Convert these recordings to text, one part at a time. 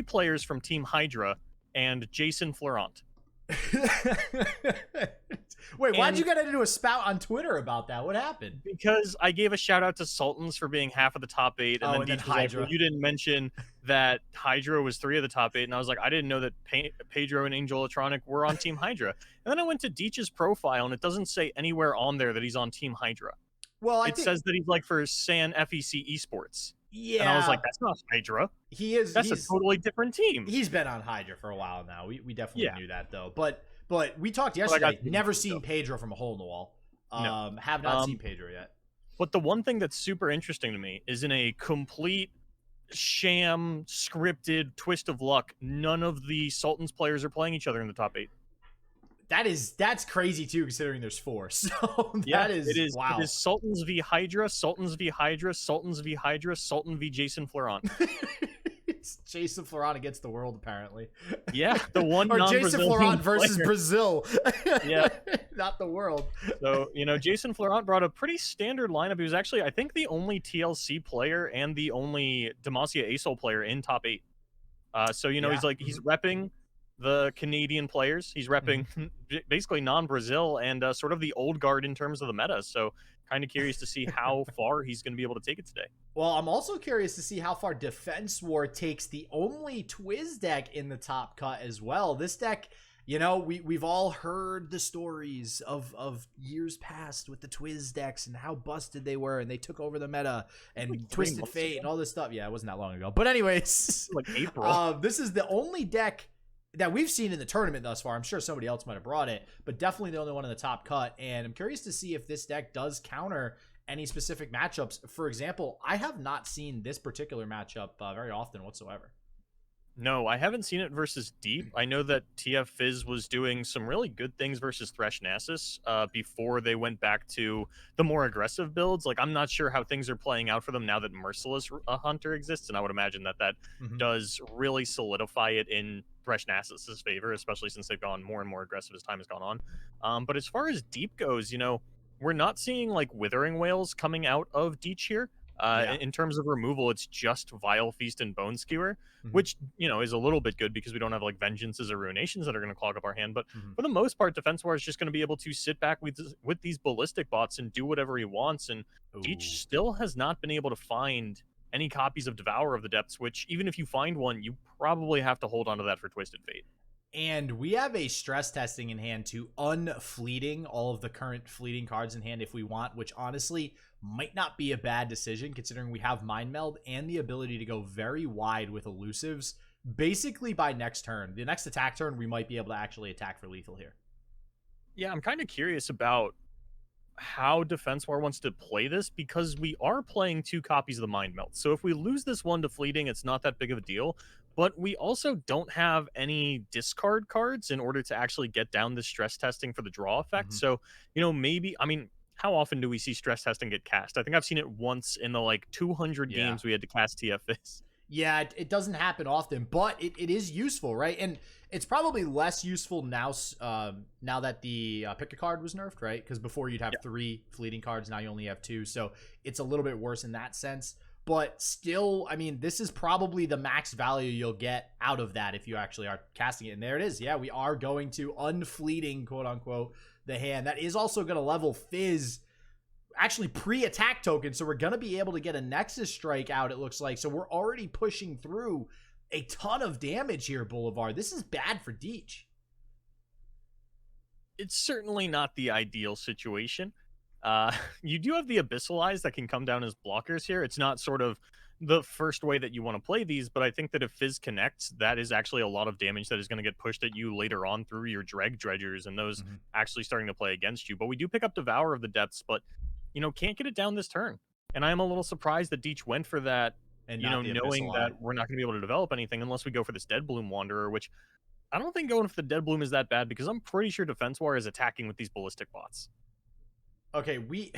players from Team Hydra and Jason Florent. Wait, why'd you get into a spout on Twitter about that? What happened? Because I gave a shout out to Sultans for being half of the top 8, and then Deach was like, well, you didn't mention that Hydra was 3 of the top 8, and I was like, I didn't know that Pedro and Angel Electronic were on Team Hydra. And then I went to Deach's profile, and it doesn't say anywhere on there that he's on Team Hydra. Well, it says that he's like for San FEC Esports. Yeah, and I was like, that's not Hydra. That's a totally different team. He's been on Hydra for a while now. We definitely knew that though. But we talked yesterday. Never seen Pedro from a hole in the wall. Have not seen Pedro yet. But the one thing that's super interesting to me is in a complete sham scripted twist of luck, none of the Sultans players are playing each other in the top 8. That's crazy too, considering there's 4. So it is wow. It is Sultans v Hydra, Sultans v Hydra, Sultans v Hydra, Sultan v Jason Florent. It's Jason Florent against the world, apparently. Yeah, the one or Jason Florent versus Brazil. Yeah, not the world. So Jason Florent brought a pretty standard lineup. He was actually, I think, the only TLC player and the only Demacia ASOL player in top 8. So he's repping the Canadian players. He's repping basically non-Brazil and sort of the old guard in terms of the meta. So kind of curious to see how far he's going to be able to take it today. Well, I'm also curious to see how far Defenswar takes the only Twiz deck in the top cut as well. This deck, we've all heard the stories of years past with the Twiz decks and how busted they were, and they took over the meta and like Twisted Fate and all this stuff. Yeah, it wasn't that long ago. But anyways, like April. This is the only deck that we've seen in the tournament thus far. I'm sure somebody else might have brought it, but definitely the only one in the top cut. And I'm curious to see if this deck does counter any specific matchups. For example, I have not seen this particular matchup very often whatsoever. No, I haven't seen it versus Deep. I know that TF Fizz was doing some really good things versus Thresh Nasus before they went back to the more aggressive builds. Like, I'm not sure how things are playing out for them now that Merciless Hunter exists, and I would imagine that does really solidify it in Thresh Nasus's favor, especially since they've gone more and more aggressive as time has gone on. But as far as Deep goes, we're not seeing like Withering Whales coming out of Deach here. In terms of removal, it's just Vile Feast and Bone Skewer, which, is a little bit good because we don't have like Vengeances or Ruinations that are going to clog up our hand. But for the most part, Defenswar is just going to be able to sit back with these ballistic bots and do whatever he wants. And Deach still has not been able to find any copies of Devour of the Depths, which even if you find one, you probably have to hold on to that for Twisted Fate. And we have a stress testing in hand to unfleeting all of the current fleeting cards in hand if we want, which honestly might not be a bad decision considering we have Mind Meld and the ability to go very wide with elusives basically by next turn. The next attack turn, we might be able to actually attack for lethal here. Yeah, I'm kind of curious about how Defenswar wants to play this because we are playing 2 copies of the Mind Melt. So if we lose this one to fleeting, it's not that big of a deal. But we also don't have any discard cards in order to actually get down the stress testing for the draw effect. So, maybe, how often do we see stress testing get cast? I think I've seen it once in the like 200 games we had to cast TFS. Yeah, it doesn't happen often, but it is useful, right? And it's probably less useful now now that the pick a card was nerfed, right? Because before you'd have 3 fleeting cards, now you only have 2. So it's a little bit worse in that sense. But still, this is probably the max value you'll get out of that if you actually are casting it. And there it is. Yeah, we are going to unfleeting, quote unquote, the hand. That is also going to level Fizz actually pre-attack token, so we're going to be able to get a Nexus Strike out, it looks like. So we're already pushing through a ton of damage here, Boulevard. This is bad for Deach. It's certainly not the ideal situation. You do have the Abyssal Eyes that can come down as blockers here. It's not sort of the first way that you want to play these, but I think that if Fizz connects, that is actually a lot of damage that is going to get pushed at you later on through your Dreg Dredgers and those actually starting to play against you. But we do pick up Devour of the Depths, but can't get it down this turn. And I am a little surprised that Deach went for that, and knowing that we're not going to be able to develop anything unless we go for this Dead Bloom Wanderer, which I don't think going for the Dead Bloom is that bad because I'm pretty sure Defenswar is attacking with these ballistic bots. Okay, we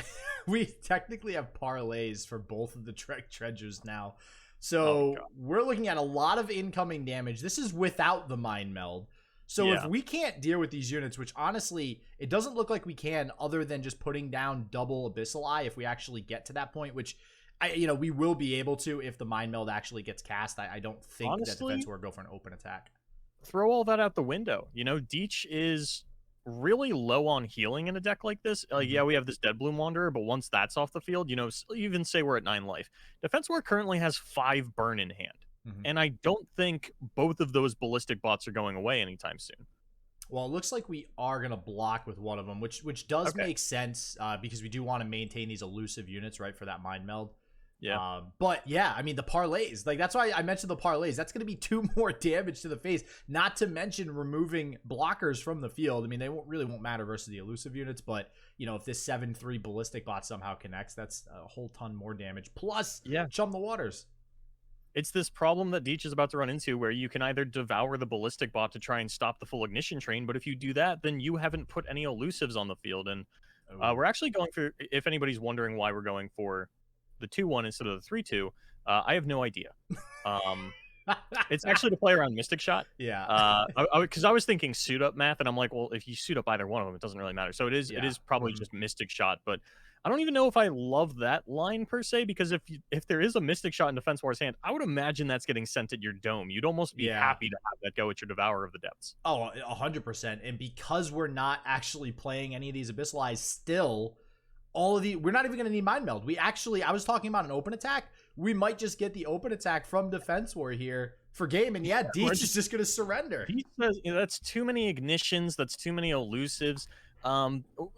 technically have parlays for both of the Dreg Dredgers now. So we're looking at a lot of incoming damage. This is without the Mind Meld. So if we can't deal with these units, which honestly, it doesn't look like we can other than just putting down double Abyssal Eye if we actually get to that point, which we will be able to if the mind meld actually gets cast. I don't think that Honestly, Defenswar go for an open attack. throw all that out the window. You know, Deach is really low on healing in a deck like this. Mhm. Yeah, we have this Dead Bloom Wanderer, but once that's off the field, you know, even say we're at 9 life. Defenswar currently has 5 burn in hand. Mhm. And I don't think both of those ballistic bots are going away anytime soon. Well, it looks like we are gonna block with one of them, which does Okay. make sense because we do want to maintain these elusive units, right, for that mind meld. Yeah. But yeah, I mean the parlays, like that's why I mentioned the parlays. That's going to be 2 more damage to the face. Not to mention removing blockers from the field. I mean they won't matter versus the elusive units, but you know if this 7/3 ballistic bot somehow connects, that's a whole ton more damage. Plus, Yeah. chum the waters. It's this problem that Deach is about to run into where you can either devour the ballistic bot to try and stop the full ignition train, but if you do that, then you haven't put any elusives on the field. And Oh. we're actually going for, if anybody's wondering why we're going for the 2-1 instead of the 3-2, I have no idea. It's actually to play around Mystic Shot. Yeah. Because I was thinking suit up math, and I'm like, well, if you suit up either one of them, it doesn't really matter. So it Yeah. is probably just Mystic Shot, but I don't even know if I love that line per se, because if there is a Mystic Shot in Defense War's hand, I would imagine that's getting sent at your dome. You'd almost be Yeah. happy to have that go at your Devourer of the Depths. Oh, 100%. And because we're not actually playing any of these Abyssal Eyes still, we're not even going to need Mind Meld. I was talking about an open attack. We might just get the open attack from Defenswar here for game. And yeah, Deach is just going to surrender. He says, you know, that's too many ignitions, that's too many elusives.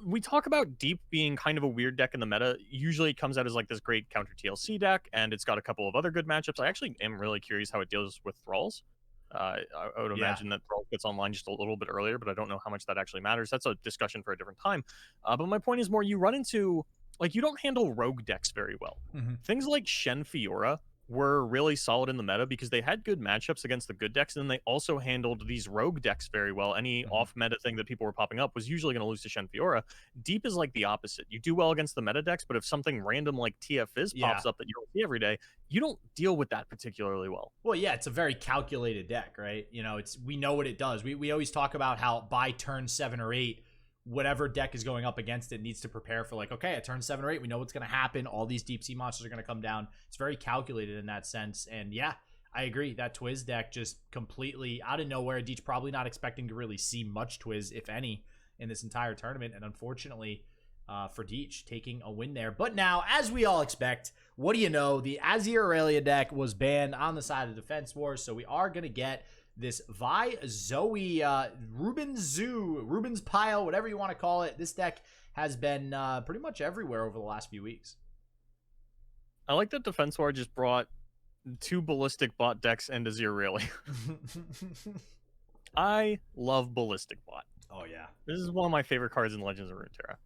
We talk about Deep being kind of a weird deck in the meta. Usually it comes out as like this great counter TLC deck, and it's got a couple of other good matchups. I actually am really curious how it deals with Thralls. I would imagine that Thralls gets online just a little bit earlier, but I don't know how much that actually matters. That's a discussion for a different time. But my point is more, you run into, like, you don't handle rogue decks very well. Mm-hmm. Things like Shen Fiora were really solid in the meta because they had good matchups against the good decks, and then they also handled these rogue decks very well. Any off meta thing that people were popping up was usually going to lose to Shen Fiora. Deep is like the opposite. You do well against the meta decks, but if something random like TF Fizz pops up that you don't see every day, you don't deal with that particularly well. Well, yeah, it's a very calculated deck, right? You know, we know what it does. We always talk about how by turn 7 or 8, whatever deck is going up against it needs to prepare for, like, okay, at turn 7 or 8, we know what's going to happen. All these deep sea monsters are going to come down. It's very calculated in that sense. And yeah, I agree. That Twiz deck just completely out of nowhere. Deach probably not expecting to really see much Twiz, if any, in this entire tournament. And unfortunately for Deach, taking a win there. But now, as we all expect, what do you know? The Azir Aurelia deck was banned on the side of Defense Wars. So we are going to get this Vi Zoe Rubens Pile, whatever you want to call it. This deck has been pretty much everywhere over the last few weeks. I like that Defenswar just brought 2 ballistic bot decks into Azir, really. I love ballistic bot. Oh yeah, this is one of my favorite cards in Legends of Runeterra.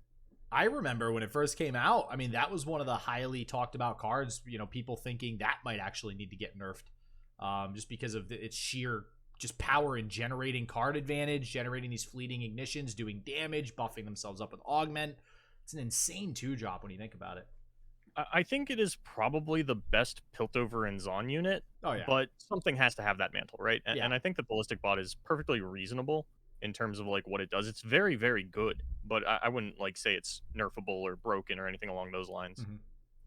I remember when it first came out. I mean, that was one of the highly talked about cards. You know, people thinking that might actually need to get nerfed, just because of its sheer just power in generating card advantage, generating these fleeting ignitions, doing damage, buffing themselves up with augment. It's an insane 2-drop when you think about it. I think it is probably the best Piltover and Zon unit. Oh yeah, but something has to have that mantle, right? And I think the ballistic bot is perfectly reasonable in terms of like what it does. It's very, very good, but I wouldn't like say it's nerfable or broken or anything along those lines.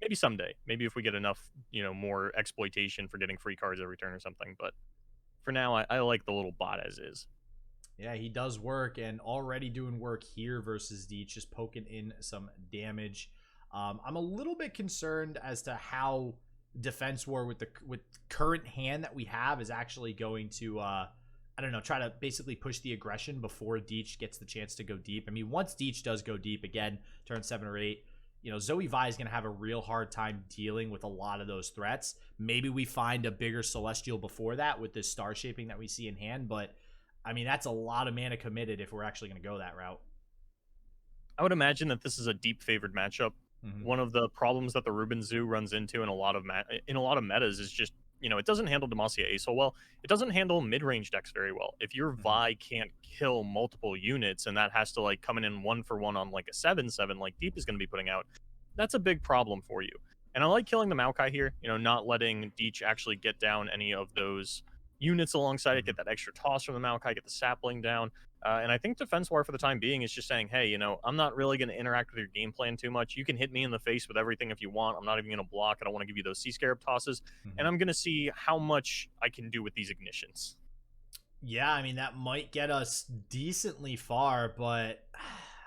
Maybe someday, maybe if we get enough, you know, more exploitation for getting free cards every turn or something. But for now, I like the little bot as is. Yeah, he does work, and already doing work here versus Deach, just poking in some damage. I'm a little bit concerned as to how Defenswar with current hand that we have is actually going to I don't know, try to basically push the aggression before Deach gets the chance to go deep. I mean, once Deach does go deep again, turn 7 or 8, you know, Zoe Vi is going to have a real hard time dealing with a lot of those threats. Maybe we find a bigger Celestial before that with this star shaping that we see in hand, but I mean, that's a lot of mana committed if we're actually going to go that route. I would imagine that this is a Deep favored matchup. One of the problems that the Ruben Zoo runs into in a lot of metas is just, you know, it doesn't handle Demacia Ace so well. It doesn't handle mid-range decks very well. If your Vi can't kill multiple units and that has to like come in 1-for-1 on like a 7/7 like Deep is going to be putting out, that's a big problem for you. And I like killing the Maokai here, you know, not letting Deach actually get down any of those units alongside it, get that extra toss from the Maokai, get the sapling down. And I think Defenswar for the time being is just saying, hey, I'm not really going to interact with your game plan too much. You can hit me in the face with everything if you want. I'm not even going to block. I don't want to give you those Sea Scarab tosses. Mhm. And I'm going to see how much I can do with these ignitions. Yeah, I mean that might get us decently far, but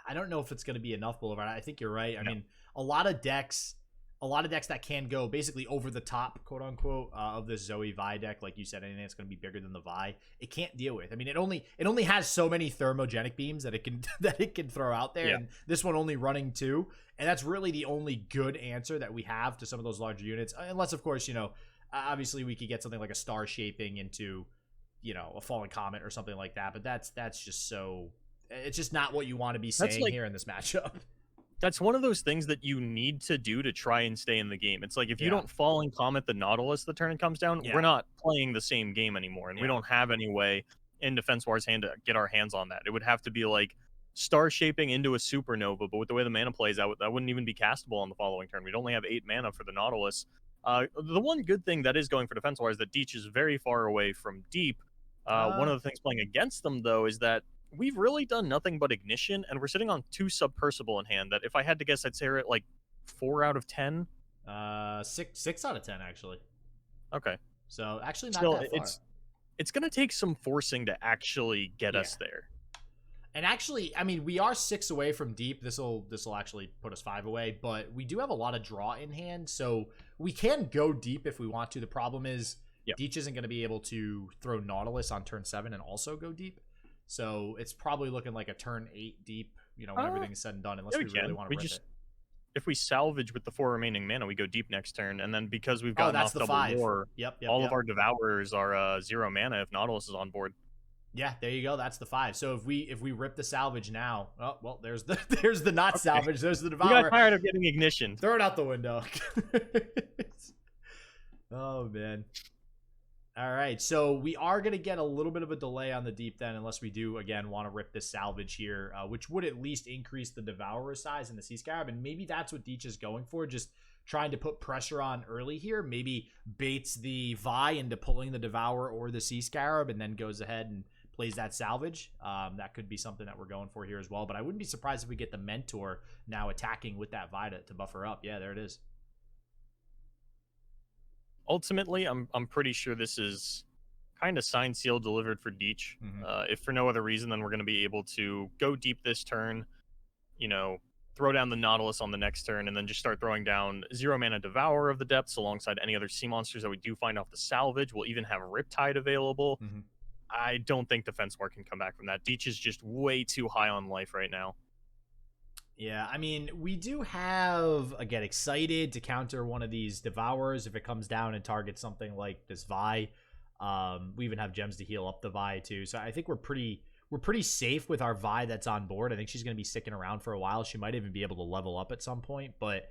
I don't know if it's going to be enough, Boulevard. I think you're right. I mean, a lot of decks that can go basically over the top, quote unquote, of this Zoe Vi deck, like you said, anything that's going to be bigger than the Vi, it can't deal with. I mean, it only has so many thermogenic beams that it can that it can throw out there, and this one only running 2, and that's really the only good answer that we have to some of those larger units, unless of course obviously we could get something like a star shaping into a fallen comet or something like that, but that's just so it's just not what you want to be saying here in this matchup. That's one of those things that you need to do to try and stay in the game. It's like if you don't falling comet the Nautilus the turn it comes down, we're not playing the same game anymore, and we don't have any way in Defenswar's hand to get our hands on that. It would have to be like star shaping into a supernova, but with the way the mana plays out, that wouldn't even be castable on the following turn. We'd only have 8 mana for the Nautilus. The one good thing that is going for Defenswar is that Deach is very far away from deep. One of the things playing against them, though, is that we've really done nothing but ignition, and we're sitting on 2 Submersible in hand that, if I had to guess, I'd say are at like 4 out of 10. 6 out of 10, actually. Okay. So, actually not that far. It's going to take some forcing to actually get us there. And actually, I mean, we are 6 away from deep. This will actually put us 5 away, but we do have a lot of draw in hand, so we can go deep if we want to. The problem is Deach isn't going to be able to throw Nautilus on turn 7 and also go deep. So it's probably looking like a turn 8 deep, when everything's said and done, unless we really want to rip it. If we salvage with the 4 remaining mana, we go deep next turn, and then because we've gotten off double 5. war, all of our Devourers are 0 mana if Nautilus is on board. Yeah, there you go. That's the 5. So if we rip the salvage now, oh well, there's the not salvage. There's the Devourer. We got tired of getting ignition. Throw it out the window. Oh man. All right, so we are going to get a little bit of a delay on the deep then, unless we do, again, want to rip this salvage here, which would at least increase the Devourer size and the Sea Scarab, and maybe that's what Deach is going for, just trying to put pressure on early here, maybe baits the Vi into pulling the Devourer or the Sea Scarab, and then goes ahead and plays that salvage. That could be something that we're going for here as well, but I wouldn't be surprised if we get the Mentor now attacking with that Vi to buffer up. Yeah, there it is. Ultimately, I'm pretty sure this is kind of signed, sealed, delivered for Deach. If for no other reason, then we're going to be able to go deep this turn, throw down the Nautilus on the next turn, and then just start throwing down 0 mana Devourer of the Depths alongside any other sea monsters that we do find off the salvage. We'll even have Riptide available. I don't think Defenswar can come back from that. Deach is just way too high on life right now. Yeah, I mean, we do have a Get Excited to counter one of these Devourers if it comes down and targets something like this Vi. We even have gems to heal up the Vi too. So I think we're pretty safe with our Vi that's on board. I think she's going to be sticking around for a while. She might even be able to level up at some point. But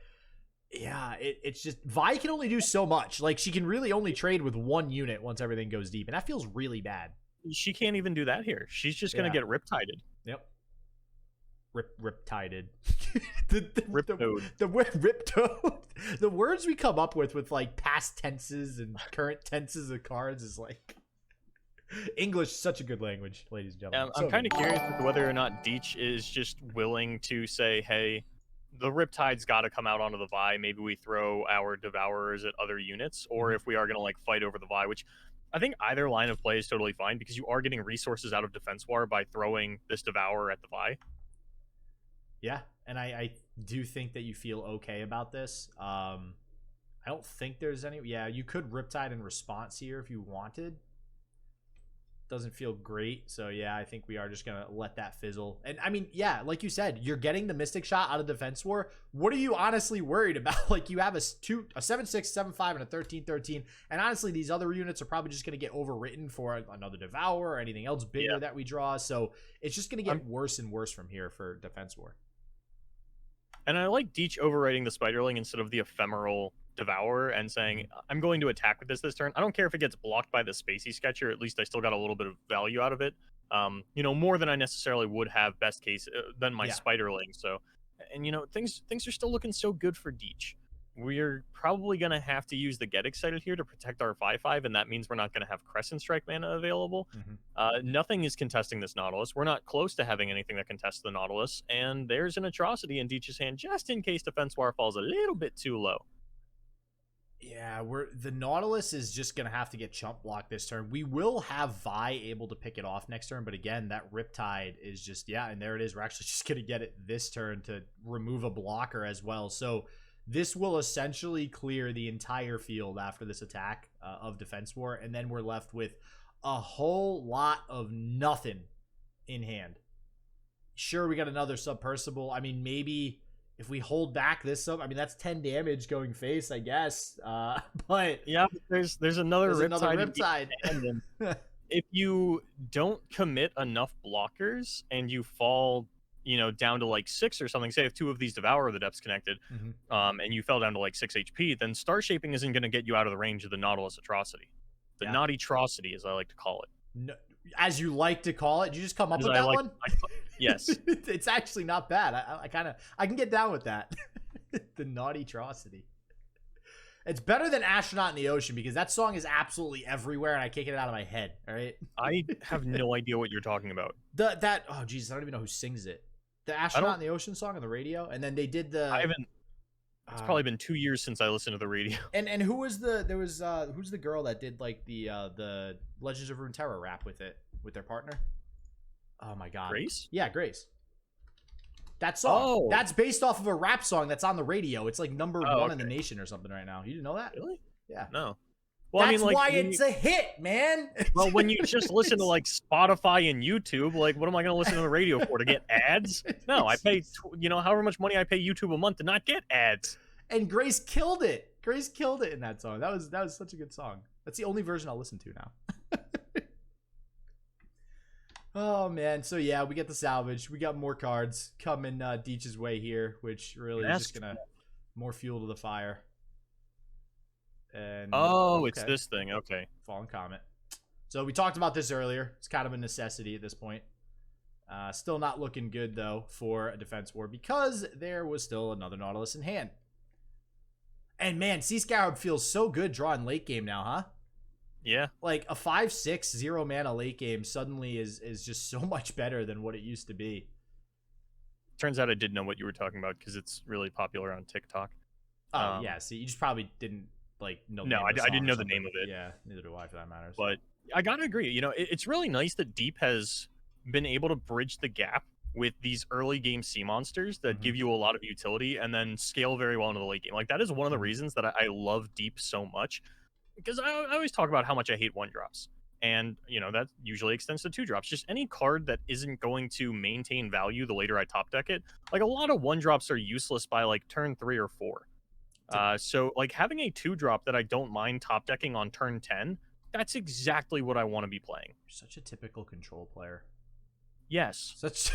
yeah, it's just Vi can only do so much. Like, she can really only trade with 1 unit once everything goes deep. And that feels really bad. She can't even do that here. She's just going to get Riptided. Yep. Riptided. Riptoad. The word Riptoad. The words we come up with like past tenses and current tenses of cards is like English. Such a good language, ladies and gentlemen. I'm kind of curious as to whether or not Deach is just willing to say, hey, the Riptide's got to come out onto the Vi. Maybe we throw our Devourers at other units, or if we are going to like fight over the Vi, which I think either line of play is totally fine because you are getting resources out of Defenswar by throwing this Devourer at the Vi. Yeah, and I do think that you feel okay about this. I don't think there's any... Yeah, you could Riptide in response here if you wanted. Doesn't feel great. So, yeah, I think we are just going to let that fizzle. And, I mean, yeah, like you said, you're getting the Mystic Shot out of Defenswar. What are you honestly worried about? Like, you have a 7-6, 7-5, and a 13-13. And, honestly, these other units are probably just going to get overwritten for another Devourer or anything else bigger that we draw. So, it's just going to get worse and worse from here for Defenswar. And I like Deach overwriting the Spiderling instead of the ephemeral Devourer and saying, I'm going to attack with this turn. I don't care if it gets blocked by the Spacey Sketcher. At least I still got a little bit of value out of it. More than I necessarily would have best case than my Spiderling. So, and things are still looking so good for Deach. we're probably going to have to use the Get Excited here to protect our 5/5, and that means we're not going to have Crescent Strike mana available. Nothing is contesting this Nautilus. We're not close to having anything that contests the Nautilus, and there's an Atrocity in Deach's hand just in case Defenswar falls a little bit too low. Yeah, the Nautilus is just gonna have to get chump blocked this turn. We will have Vi able to pick it off next turn, but again, that Riptide is just and there it is. We're actually just gonna get it this turn to remove a blocker as well. So this will essentially clear the entire field after this attack of Defenswar, and then we're left with a whole lot of nothing in hand. Sure, we got another Submersible. I mean, maybe if we hold back this sub, I mean, that's 10 damage going face, I guess. But yeah, there's another Riptide. If you don't commit enough blockers and you fall, down to like 6 or something, say if 2 of these Devour the Depths connected, and you fell down to like 6 HP, then Star Shaping isn't going to get you out of the range of the Nautilus Atrocity. The Naughty Atrocity, as I like to call it. No, as you like to call it, did you just come up with that one? Yes. It's actually not bad. I can get down with that. The Naughty Atrocity. It's better than Astronaut in the Ocean because that song is absolutely everywhere and I can't get it out of my head. All right. I have no idea what you're talking about. Oh Jesus, I don't even know who sings it. The Astronaut in the Ocean song on the radio, and then they did the. It's probably been 2 years since I listened to the radio. And who was who's the girl that did like the Legends of Runeterra rap with their partner? Oh my god. Grace? Yeah, Grace. That song. Oh. That's based off of a rap song that's on the radio. It's like number 1 in the nation or something right now. You didn't know that? Really? Yeah. No. Well, that's why it's a hit, man. Well, when you just listen to like Spotify and YouTube, like what am I going to listen to the radio for? To get ads? No, I pay however much money I pay YouTube a month to not get ads. And Grace killed it. Grace killed it in that song. That was such a good song. That's the only version I'll listen to now. Oh man, so yeah, we get the salvage. We got more cards coming Deach's way here, which really is just gonna more fuel to the fire. And it's this thing. Okay. Fallen Comet. So we talked about this earlier. It's kind of a necessity at this point. Still not looking good though for a Defenswar because there was still another Nautilus in hand. And man, Sea Scarab feels so good drawing late game now, huh? Yeah. Like a 5/6 0 mana late game suddenly is just so much better than what it used to be. Turns out I did know what you were talking about because it's really popular on TikTok. Oh yeah, see, you just probably didn't know. No, I didn't know the name of it. Yeah, neither do I, for that matter. But I gotta agree. It's really nice that Deep has been able to bridge the gap with these early game sea monsters that give you a lot of utility and then scale very well into the late game. Like that is one of the reasons that I love Deep so much. Because I always talk about how much I hate 1-drops. And, that usually extends to 2-drops. Just any card that isn't going to maintain value the later I top deck it. Like, a lot of 1-drops are useless by, like, turn 3 or 4. So, like, having a 2-drop that I don't mind top decking on turn 10, that's exactly what I want to be playing. You're such a typical control player. Yes. Such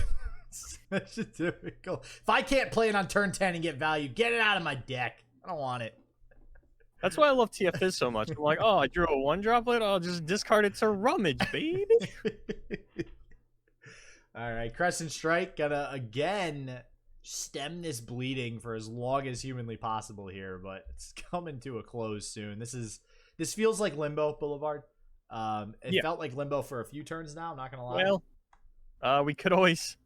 a typical... If I can't play it on turn 10 and get value, get it out of my deck. I don't want it. That's why I love TFS so much. I'm like, I drew a 1-drop later. I'll just discard it to Rummage, baby. All right, Crescent Strike gonna again stem this bleeding for as long as humanly possible here, but it's coming to a close soon. This feels like Limbo Boulevard. It felt like Limbo for a few turns now. I'm not gonna lie. Well, we could always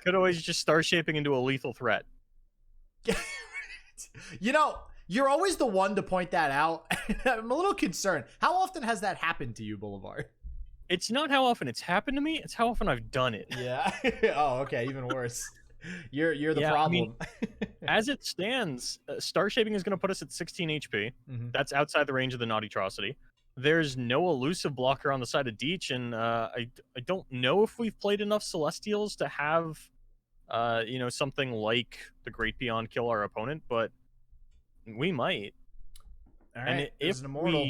just start shaping into a lethal threat. You're always the one to point that out. I'm a little concerned. How often has that happened to you, Boulevard? It's not how often it's happened to me. It's how often I've done it. Yeah. Oh, okay. Even worse. You're the problem. I mean, as it stands, Star Shaping is going to put us at 16 HP. That's outside the range of the Naughty Atrocity. There's no elusive blocker on the side of Deach, and I don't know if we've played enough Celestials to have, something like the Great Beyond kill our opponent, but we might. All right, and if an immortal.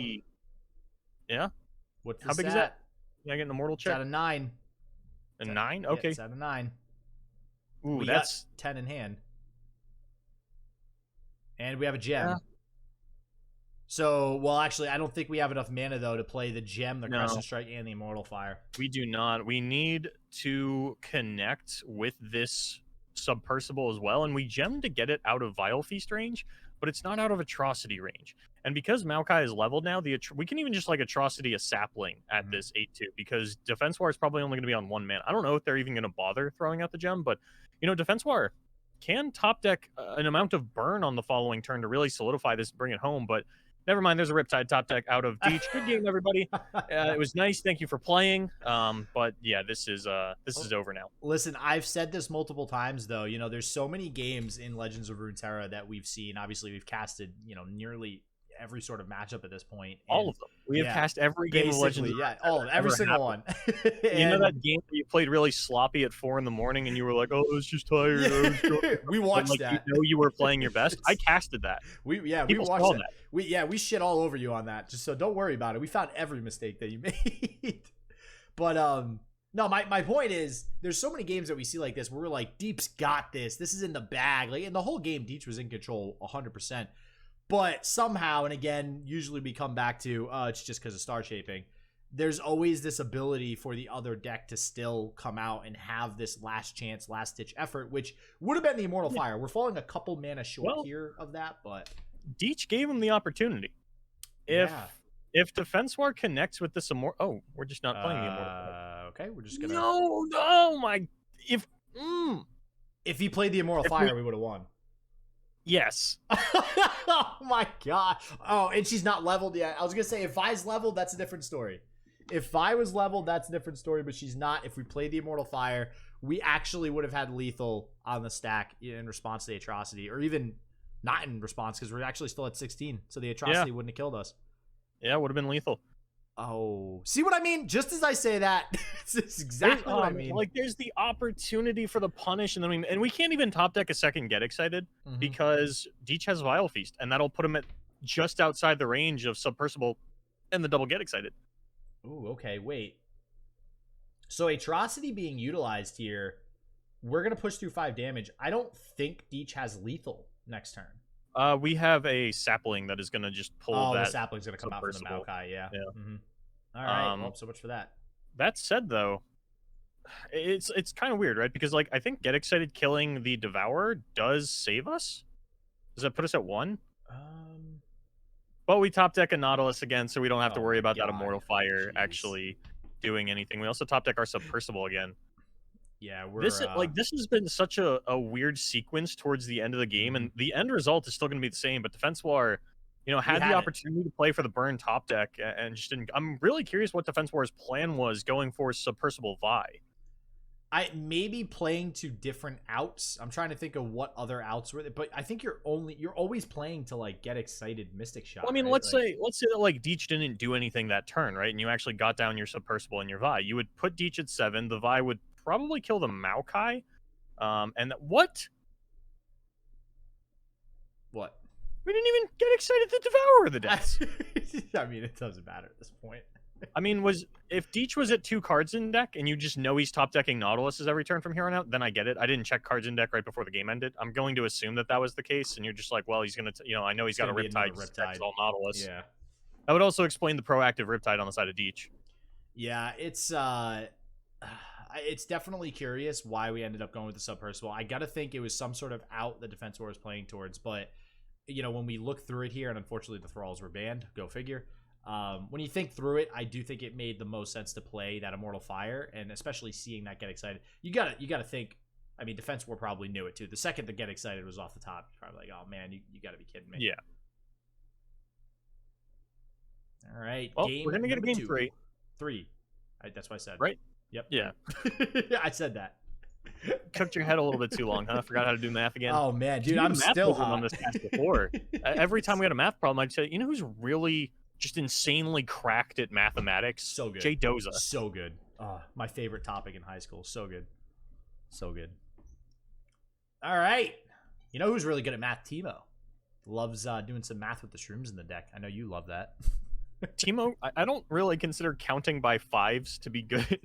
Yeah. What's how big is that? Can I get an immortal check? It's at a 9. A 9? Okay. Yeah, it's at a 9. Ooh, we that's got 10 in hand. And we have a gem. Yeah. So, well, actually, I don't think we have enough mana, though, to play the gem, the Crescent Strike, and the Immortal Fire. We do not. We need to connect with this Submersible as well, and we gem to get it out of Vile Feast range. but it's not out of atrocity range. And because Maokai is leveled now, we can even just like atrocity a sapling at this 8-2 because Defenswar is probably only going to be on 1 mana. I don't know if they're even going to bother throwing out the gem, but Defenswar can top deck an amount of burn on the following turn to really solidify this, bring it home. But never mind, there's a Riptide top deck out of Deach. Good game, everybody. It was nice. Thank you for playing. But yeah, this is over now. Listen, I've said this multiple times, though. There's so many games in Legends of Runeterra that we've seen. Obviously, we've casted, nearly every sort of matchup at this point. All of them. We have cast every game of Legends. Yeah, every single one. You know that game where you played really sloppy at 4 in the morning and you were like, "Oh, I was just tired." We watched that. You were playing your best. I casted that. We watched that. We shit all over you on that. Just so don't worry about it. We found every mistake that you made. But no, my point is there's so many games that we see like this where we're like, Deep's got this. This is in the bag. Like in the whole game, Deach was in control 100%. But somehow, and again, usually we come back to, it's just because of star shaping. There's always this ability for the other deck to still come out and have this last chance, last ditch effort, which would have been the Immortal Fire. We're falling a couple mana short here of that, but Deach gave him the opportunity. If Defenswar connects with this Immortal, we're just not playing the Immortal Fire. Okay, we're just gonna. No, oh my! If he played the Immortal Fire, we would have won. Yes. Oh my god. Oh, and she's not leveled yet. I was gonna say if Vi's leveled, that's a different story. If Vi was leveled, that's a different story, but she's not. If we played the Immortal Fire, we actually would have had lethal on the stack in response to the atrocity, or even not in response because we're actually still at 16, so the atrocity wouldn't have killed us. Yeah, it would have been lethal. Oh, see what I mean? Just as I say that, it's exactly what I mean. Like, there's the opportunity for the punish, and we can't even top deck a second Get Excited because Deach has Vile Feast, and that'll put him at just outside the range of Submersible and the double Get Excited. Ooh, okay, wait. So atrocity being utilized here, we're gonna push through 5 damage. I don't think Deach has lethal next turn. We have a sapling that is going to just pull that. The sapling's going to come out from the Maokai, yeah. All right, well, so much for that. That said, though, it's kind of weird, right? Because, like, I think Get Excited killing the Devourer does save us. Does that put us at 1? But we top deck a Nautilus again, so we don't have to worry about that Immortal Fire actually doing anything. We also top deck our Submersible again. Yeah, this has been such a weird sequence towards the end of the game, and the end result is still going to be the same. But Defenswar, had the opportunity to play for the burn top deck and just didn't. I'm really curious what Defenswar's plan was going for Submersible Vi. I maybe playing to different outs. I'm trying to think of what other outs were there, but I think you're always playing to like Get Excited Mystic Shot. Well, I mean, let's say that like Deach didn't do anything that turn, right? And you actually got down your Submersible and your Vi. You would put Deach at 7. The Vi would probably kill the Maokai. And what? What? We didn't even Get Excited to Devour the decks. I mean, it doesn't matter at this point. I mean, if Deach was at 2 cards in deck and you just know he's top decking Nautiluses every turn from here on out, then I get it. I didn't check cards in deck right before the game ended. I'm going to assume that was the case, and you're just like, well, he's gonna, I know he's got a Riptide. All Nautilus. Yeah. That would also explain the proactive Riptide on the side of Deach. Yeah, it's definitely curious why we ended up going with the Submersible. I gotta think it was some sort of out the Defensor was playing towards, but when we look through it here, and unfortunately the Thralls were banned, go figure. When you think through it, I do think it made the most sense to play that Immortal Fire, and especially seeing that Get Excited. You gotta think. I mean, Defensor probably knew it too. The second the Get Excited was off the top, you're probably like, oh man, you gotta be kidding me. Yeah. All right. Well, we're gonna get a game 3. 3. That's what I said. Right. Yep. Yeah. I said that. Cooked your head a little bit too long, huh? Forgot how to do math again. Oh man, dude, I'm still hot. On this cast before. Every time we had a math problem, I'd say, who's really just insanely cracked at mathematics? So good. JDoza. So good. My favorite topic in high school. So good. So good. All right. You know who's really good at math? Timo. Loves doing some math with the shrooms in the deck. I know you love that. Timo, I don't really consider counting by 5s to be good.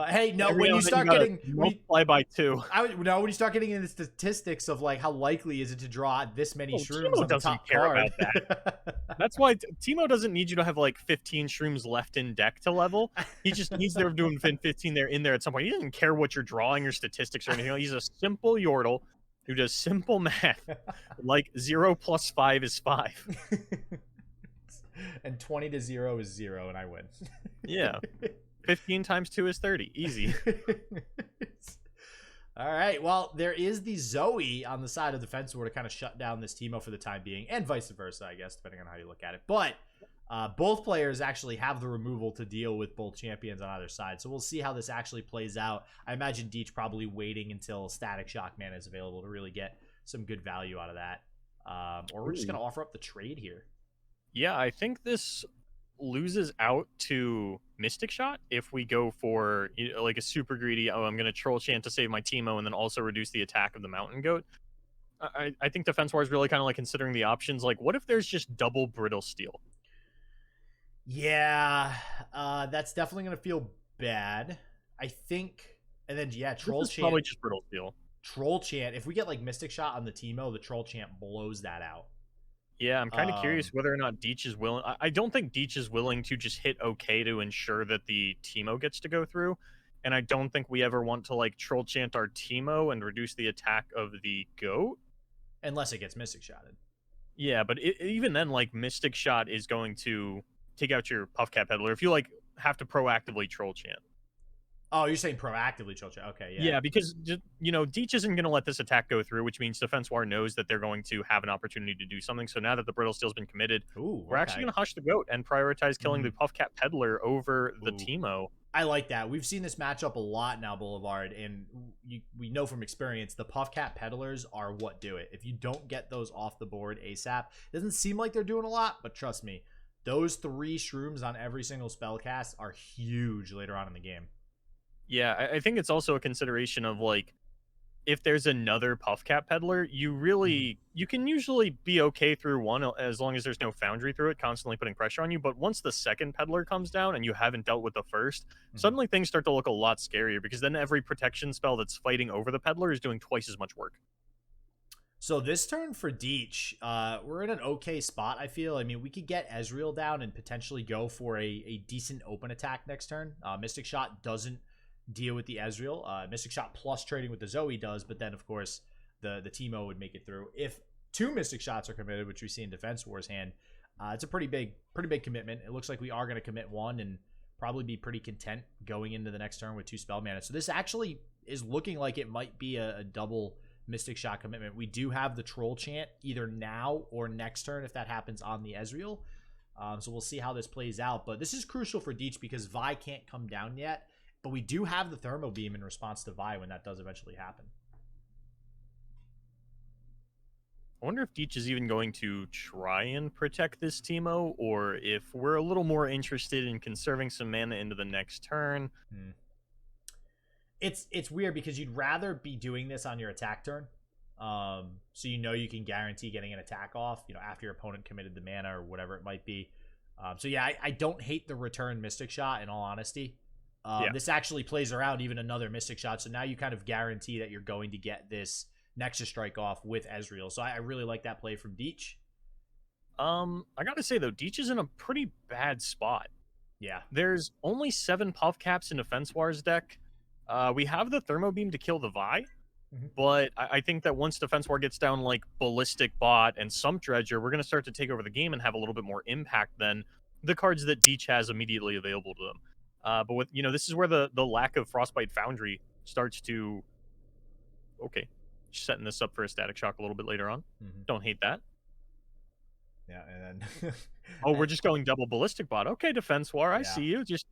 Hey, no, when you start getting multiply by 2. When you start getting into the statistics of like how likely is it to draw this many shrooms Timo on the top card. About that. That's why Timo doesn't need you to have like 15 shrooms left in deck to level. He just needs there doing 15 there in there at some point. He doesn't care what you're drawing or statistics or anything. He's a simple Yordle. who does simple math like 0 plus 5 is 5. And 20 to 0 is 0, and I win. Yeah. 15 times 2 is 30. Easy. All right. Well, there is the Zoe on the side of Defenswar to kind of shut down this Teemo for the time being, and vice versa, I guess, depending on how you look at it. But both players actually have the removal to deal with both champions on either side. So we'll see how this actually plays out. I imagine Deach probably waiting until Static Shock mana is available to really get some good value out of that. Or we're just going to offer up the trade here. Yeah, I think this loses out to Mystic Shot if we go for like a super greedy, I'm going to Troll Chant to save my Teemo and then also reduce the attack of the Mountain Goat. I think Defenswar is really kind of like considering the options. Like, what if there's just double Brittle Steel? Yeah, that's definitely going to feel bad. I think, and then, yeah, Troll Chant. Probably just Brittle Steel. Troll Chant, if we get like Mystic Shot on the Teemo, the Troll Chant blows that out. Yeah, I'm kind of curious whether or not Deach is willing. I don't think Deach is willing to just hit OK to ensure that the Teemo gets to go through. And I don't think we ever want to like Troll Chant our Teemo and reduce the attack of the Goat. Unless it gets Mystic Shotted. Yeah, but even then, like, Mystic Shot is going to take out your Puffcat Peddler if you like have to proactively Troll Chant. Oh, you're saying proactively Troll Chant. Okay, yeah. Yeah, because, you know, Deach isn't going to let this attack go through, which means Defenswar knows that they're going to have an opportunity to do something. So now that the Brittle Steel's been committed, we're actually going to hush the Goat and prioritize killing the Puffcat Peddler over the Teemo. I like that. We've seen this matchup a lot now, Boulevard, and we know from experience the Puffcat Peddlers are what do it. If you don't get those off the board ASAP, it doesn't seem like they're doing a lot, but trust me, those 3 shrooms on every single spell cast are huge later on in the game. Yeah, I think it's also a consideration of, like, if there's another Puffcat Peddler, you can usually be okay through one as long as there's no Foundry through it, constantly putting pressure on you. But once the second Peddler comes down and you haven't dealt with the first, suddenly things start to look a lot scarier because then every protection spell that's fighting over the Peddler is doing twice as much work. So this turn for Deach, we're in an okay spot, I feel. I mean, we could get Ezreal down and potentially go for a decent open attack next turn. Mystic Shot doesn't deal with the Ezreal. Mystic Shot plus trading with the Zoe does, but then, of course, the Teemo would make it through. If 2 Mystic Shots are committed, which we see in Defenswar's hand, it's a pretty big commitment. It looks like we are going to commit 1 and probably be pretty content going into the next turn with 2 spell mana. So this actually is looking like it might be a double Mystic Shot commitment. We do have the Troll Chant either now or next turn if that happens on the Ezreal. So we'll see how this plays out. But this is crucial for Deach because Vi can't come down yet. But we do have the Thermo Beam in response to Vi when that does eventually happen. I wonder if Deach is even going to try and protect this Teemo, or if we're a little more interested in conserving some mana into the next turn. It's weird because you'd rather be doing this on your attack turn. So you know you can guarantee getting an attack off, after your opponent committed the mana or whatever it might be. So yeah, I don't hate the return Mystic Shot in all honesty. This actually plays around even another Mystic Shot, so now you kind of guarantee that you're going to get this Nexus Strike off with Ezreal. So I really like that play from Deach. I gotta say though, Deach is in a pretty bad spot. Yeah. There's only 7 Puff Caps in Defenswar's deck. We have the Thermo Beam to kill the Vi, but I think that once Defenswar gets down like Ballistic Bot and Sump Dredger, we're gonna start to take over the game and have a little bit more impact than the cards that Deach has immediately available to them. But with this is where the lack of Frostbite Foundry starts to setting this up for a Static Shock a little bit later on. Don't hate that. Yeah, and then we're just going double Ballistic Bot. Okay, Defenswar, I see you. Just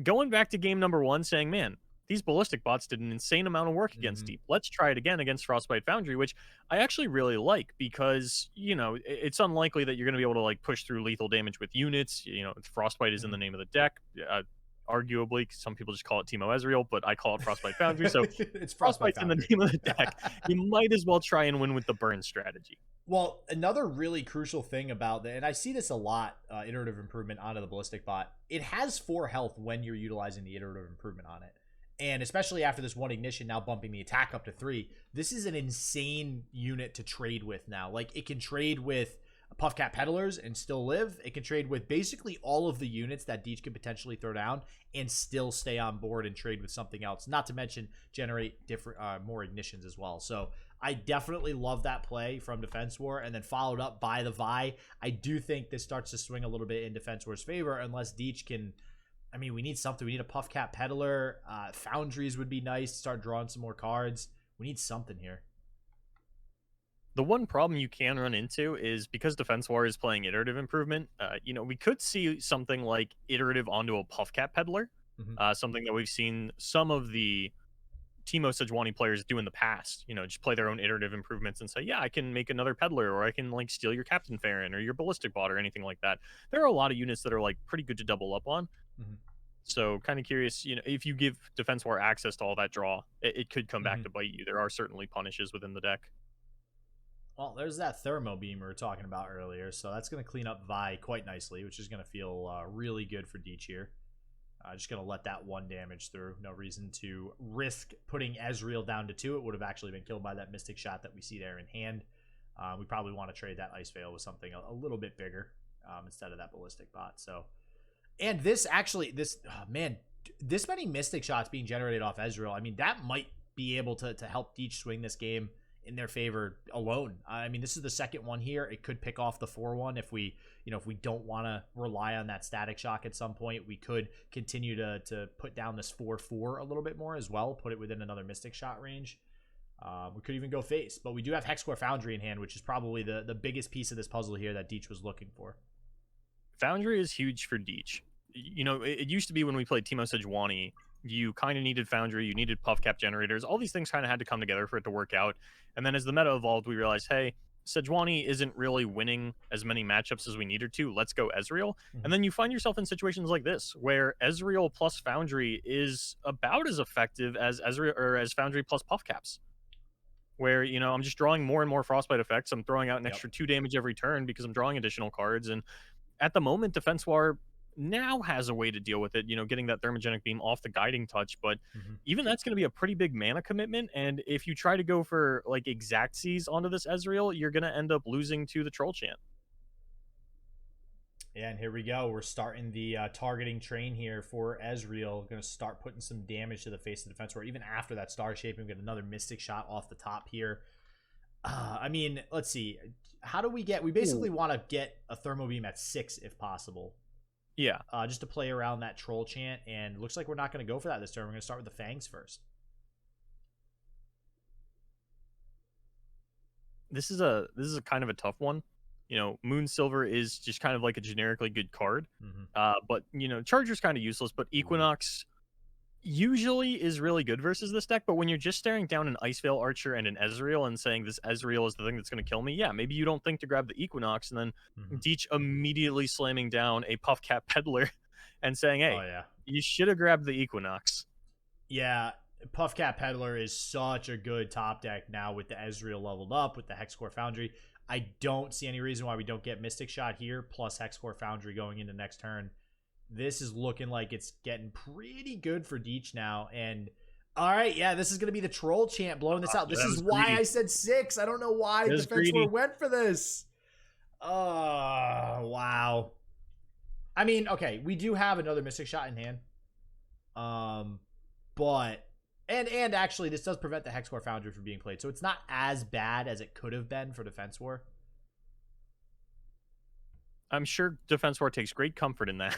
going back to game number 1, saying, man, these Ballistic Bots did an insane amount of work against Deep. Let's try it again against Frostbite Foundry, which I actually really like because it's unlikely that you're going to be able to like push through lethal damage with units. Frostbite is in the name of the deck. Arguably, some people just call it Teemo Ezreal, but I call it Frostbite Foundry. So it's Frostbite's in the name of the deck. You might as well try and win with the burn strategy. Well, another really crucial thing about that, and I see this a lot, iterative improvement onto the Ballistic Bot, it has 4 health when you're utilizing the iterative improvement on it. And especially after this 1 ignition, now bumping the attack up to 3, this is an insane unit to trade with now. Like, it can trade with Puffcat Peddlers and still live. It can trade with basically all of the units that Deach could potentially throw down and still stay on board and trade with something else. Not to mention generate different, more ignitions as well. So I definitely love that play from Defenswar, and then followed up by the Vi. I do think this starts to swing a little bit in Defenswar's favor unless Deach can. I mean, we need something. We need a Puffcat Peddler. Foundries would be nice to start drawing some more cards. We need something here. The one problem you can run into is because Defenswar is playing iterative improvement, we could see something like iterative onto a Puffcat Peddler, something that we've seen some of the Teemo Sejuani players do in the past. Just play their own iterative improvements and say, yeah, I can make another Peddler, or I can like steal your Captain Farron or your Ballistic Bot or anything like that. There are a lot of units that are like pretty good to double up on. So kind of curious, if you give Defenswar access to all that draw, it could come back to bite you. There are certainly punishes within the deck. Well, there's that Thermo Beam we were talking about earlier, so that's going to clean up Vi quite nicely, which is going to feel really good for Deach here. Just going to let that 1 damage through. No reason to risk putting Ezreal down to 2. It would have actually been killed by that Mystic Shot that we see there in hand. We probably want to trade that Ice Veil with something a little bit bigger instead of that Ballistic Bot. So, and this many Mystic Shots being generated off Ezreal, I mean, that might be able to help Deach swing this game in their favor alone. I mean, this is the second one here. It could pick off the 4-1 if we don't want to rely on that Static Shock at some point. We could continue to put down this 4-4 a little bit more as well, put it within another Mystic Shot range. We could even go face, but we do have Hexcore Foundry in hand, which is probably the biggest piece of this puzzle here that Deach was looking for. Foundry is huge for Deach. It used to be when we played Teemo Sejuani, you kind of needed Foundry, you needed Puffcap generators. All these things kind of had to come together for it to work out. And then as the meta evolved, we realized, hey, Sejuani isn't really winning as many matchups as we needed to. Let's go Ezreal. And then you find yourself in situations like this, where Ezreal plus Foundry is about as effective as Ezreal or as Foundry plus Puffcaps. Where, I'm just drawing more and more Frostbite effects. I'm throwing out an extra 2 damage every turn because I'm drawing additional cards. And at the moment, Defenswar now has a way to deal with it, getting that Thermogenic Beam off the Guiding Touch, but even that's going to be a pretty big mana commitment, and if you try to go for like exact seize onto this Ezreal, you're going to end up losing to the Troll Chant. Yeah, and here we go. We're starting the targeting train here for Ezreal. Going to start putting some damage to the face of Defenswar. Even after that Star Shaping, we get another Mystic Shot off the top here. I mean, let's see. How do we get... We basically want to get a Thermo Beam at 6 if possible. Yeah. Just to play around that Troll Chant, and looks like we're not going to go for that this turn. We're going to start with the Fangs first. This is a kind of a tough one. Moon Silver is just kind of like a generically good card. But, Charger's kind of useless, but Equinox usually is really good versus this deck, but when you're just staring down an Ice Veil Archer and an Ezreal and saying this Ezreal is the thing that's going to kill me, yeah, maybe you don't think to grab the Equinox, and then Deach immediately slamming down a Puffcat Peddler and saying, hey, you should have grabbed the Equinox. Yeah, Puffcat Peddler is such a good top deck now with the Ezreal leveled up, with the Hexcore Foundry. I don't see any reason why we don't get Mystic Shot here, plus Hexcore Foundry going into next turn. This is looking like it's getting pretty good for Deach now. And all right, yeah, this is going to be the Troll Chant blowing this out. This is why I said 6. I don't know why Defenswar went for this. Oh, wow. I mean, okay, we do have another Mystic Shot in hand. But and actually this does prevent the Hexcore Foundry from being played. So it's not as bad as it could have been for Defenswar. I'm sure Defenswar takes great comfort in that.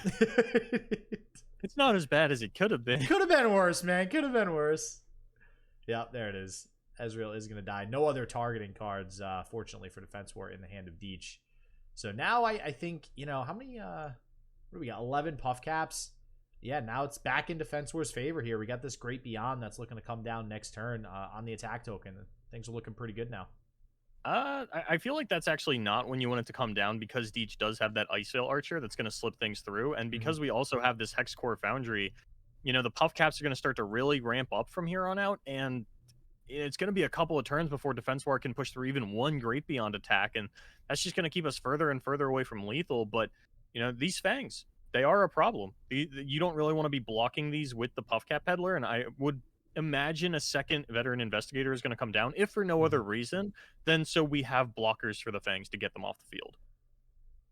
It's not as bad as it could have been. Could have been worse, man. Could have been worse. Yeah, there it is. Ezreal is going to die. No other targeting cards, fortunately, for Defenswar in the hand of Deach. So now I think, how many, what do we got? 11 Puffcaps. Yeah, now it's back in Defenswar's favor here. We got this Great Beyond that's looking to come down next turn on the attack token. Things are looking pretty good now. I feel like that's actually not when you want it to come down, because Deach does have that Ice Veil Archer that's going to slip things through, and because we also have this Hexcore Foundry, the Puffcaps are going to start to really ramp up from here on out, and it's going to be a couple of turns before Defenswar can push through even one Great Beyond attack, and that's just going to keep us further and further away from lethal. But, these Fangs, they are a problem. You don't really want to be blocking these with the Puffcat Peddler, and I would imagine a second Veteran Investigator is going to come down, if for no other reason than so we have blockers for the Fangs to get them off the field.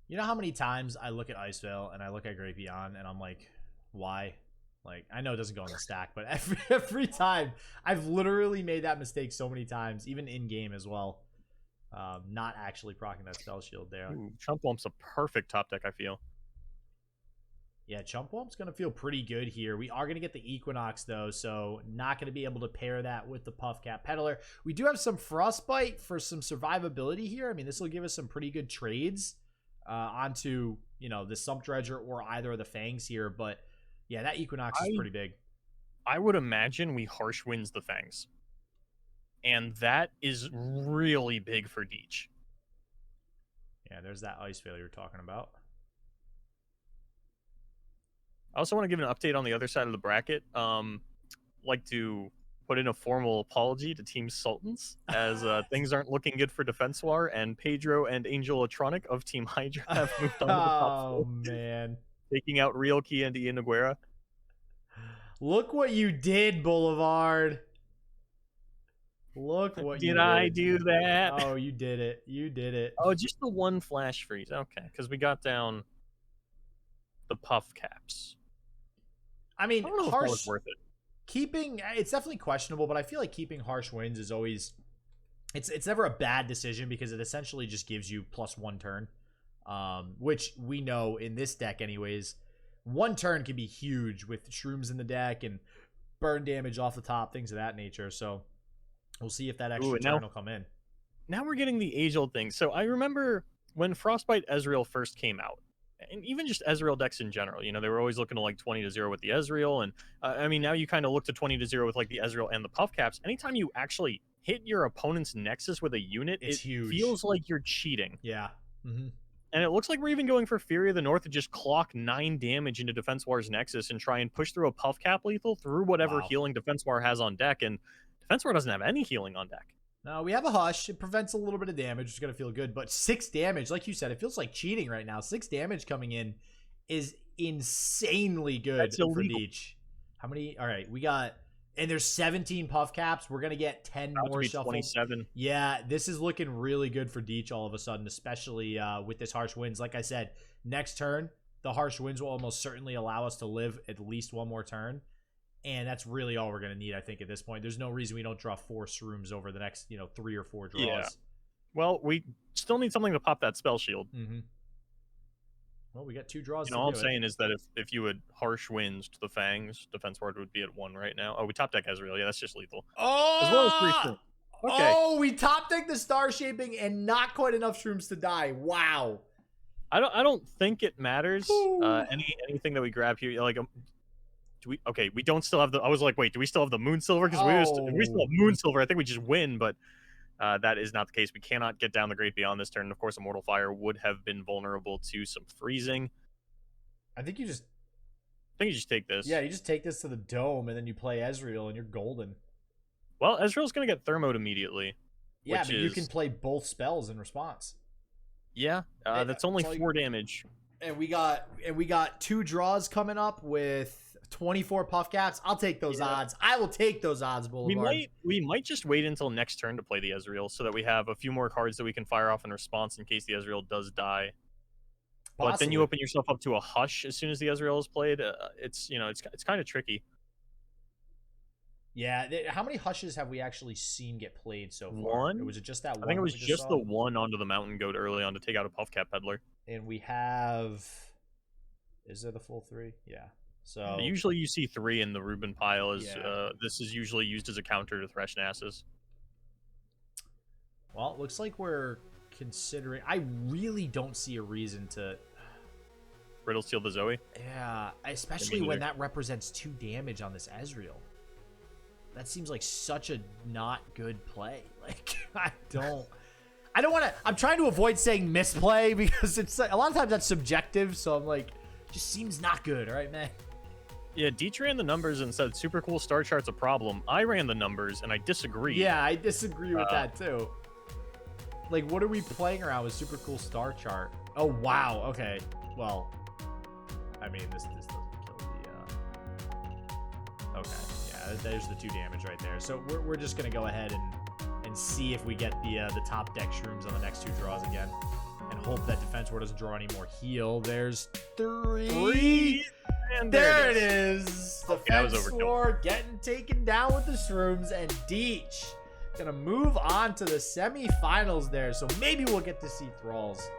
You know how many times I look at Icevale and I look at Great Beyond and I'm like, why? Like, I know it doesn't go in the stack, but every time I've literally made that mistake so many times, even in game as well. Not actually proccing that spell shield there. Ooh, Chump Lump's a perfect top deck, I feel. Yeah, Chump Wump's going to feel pretty good here. We are going to get the Equinox, though, so not going to be able to pair that with the Puffcap Peddler. We do have some Frostbite for some survivability here. I mean, this will give us some pretty good trades onto, you know, the Sump Dredger or either of the Fangs here. But, yeah, that Equinox is pretty big. I would imagine we Harsh Winds the Fangs. And that is really big for Deach. Yeah, there's that Icevale you're talking about. I also want to give an update on the other side of the bracket. Like to put in a formal apology to Team Sultans, as things aren't looking good for Defenswar, and Pedro and Angel Electronic of Team Hydra have moved on to the top four. Oh, man. Taking out Real Key and Ian Aguera. Look what you did, Boulevard. Look what you did. Did I do that? Oh, you did it. You did it. Oh, just the one flash freeze. Okay, because we got down the puff caps. I mean, Harsh was worth it. Keeping it's definitely questionable, but I feel like keeping Harsh Winds is always it's never a bad decision because it essentially just gives you +1 turn, which we know in this deck anyways. 1 turn can be huge with shrooms in the deck and burn damage off the top, things of that nature. So we'll see if that extra turn will come in. Now we're getting the age-old thing. So I remember when Frostbite Ezreal first came out, and even just Ezreal decks in general, you know, they were always looking to like 20-0 with the Ezreal. And I mean, now you kind of look to 20-0 with like the Ezreal and the Puff Caps. Anytime you actually hit your opponent's Nexus with a unit, it huge. Feels like you're cheating. Yeah. Mm-hmm. And it looks like we're even going for Fury of the North to just clock 9 damage into Defenswar's Nexus and try and push through a Puff Cap lethal through whatever healing Defenswar has on deck. And Defenswar doesn't have any healing on deck. No, we have a Hush. It prevents a little bit of damage. It's going to feel good. But 6 damage, like you said, it feels like cheating right now. 6 damage coming in is insanely good. That's illegal. For Deach. How many? All right, we got... And there's 17 Puff Caps. We're going to get 10 more shuffled. 27. Yeah, this is looking really good for Deach all of a sudden, especially with this Harsh Winds. Like I said, next turn, the Harsh Winds will almost certainly allow us to live at least 1 more turn. And that's really all we're going to need, I think, at this point. There's no reason we don't draw 4 shrooms over the next, 3 or 4 draws. Yeah. Well, we still need something to pop that spell shield. Mm-hmm. Well, we got 2 draws. All I'm saying is that if you would Harsh Winds to the Fangs, Defensward would be at 1 right now. Oh, we top deck Ezreal. Yeah, that's just lethal. Oh! As well as 3 shrooms. Okay. Oh, we top deck the Star Shaping and not quite enough shrooms to die. Wow. I don't think it matters. Anything that we grab here, like we don't still have the. I was like, wait, do we still have the Moon Silver? Because we still have Moon Silver. I think we just win, but that is not the case. We cannot get down the Great Beyond this turn. Of course, Immortal Fire would have been vulnerable to some freezing. I think you just take this. Yeah, you just take this to the Dome, and then you play Ezreal, and you're golden. Well, Ezreal's going to get Thermoed immediately. Yeah, but you can play both spells in response. Yeah, that's only 4 damage. And we got 2 draws coming up with 24 Puff Caps. I'll take those odds. I will take those odds, Boulevard. We might just wait until next turn to play the Ezreal so that we have a few more cards that we can fire off in response in case the Ezreal does die. Possibly. But then you open yourself up to a Hush as soon as the Ezreal is played. It's kind of tricky. Yeah, how many Hushes have we actually seen get played so far? 1? Was it just that one? I think it was just the one onto the Mountain Goat early on to take out a Puff Cap Peddler. And we have... Is there the full 3? Yeah. So usually you see 3 in the Reuben pile. This is usually used as a counter to Thresh Nasus. Well, it looks like we're considering... I really don't see a reason to... Riddle Seal the Zoe? Yeah, especially when that represents 2 damage on this Ezreal. That seems like such a not good play. Like, I don't want to... I'm trying to avoid saying misplay because it's a lot of times that's subjective, so I'm like, just seems not good, right, man? Yeah, Deach ran the numbers and said super cool star chart's a problem. I ran the numbers and I disagree. Yeah, I disagree with that too. Like, what are we playing around with super cool star chart? Oh, wow. Okay. Well, I mean, this doesn't kill the... Okay. Yeah, there's the 2 damage right there. So we're just going to go ahead and see if we get the top deck shrooms on the next 2 draws again. And hope that Defenswar doesn't draw any more heal. There's three. Three. And There it is. Okay, that was Defenswar getting taken down with the shrooms, and Deach gonna move on to the semifinals there. So maybe we'll get to see Thralls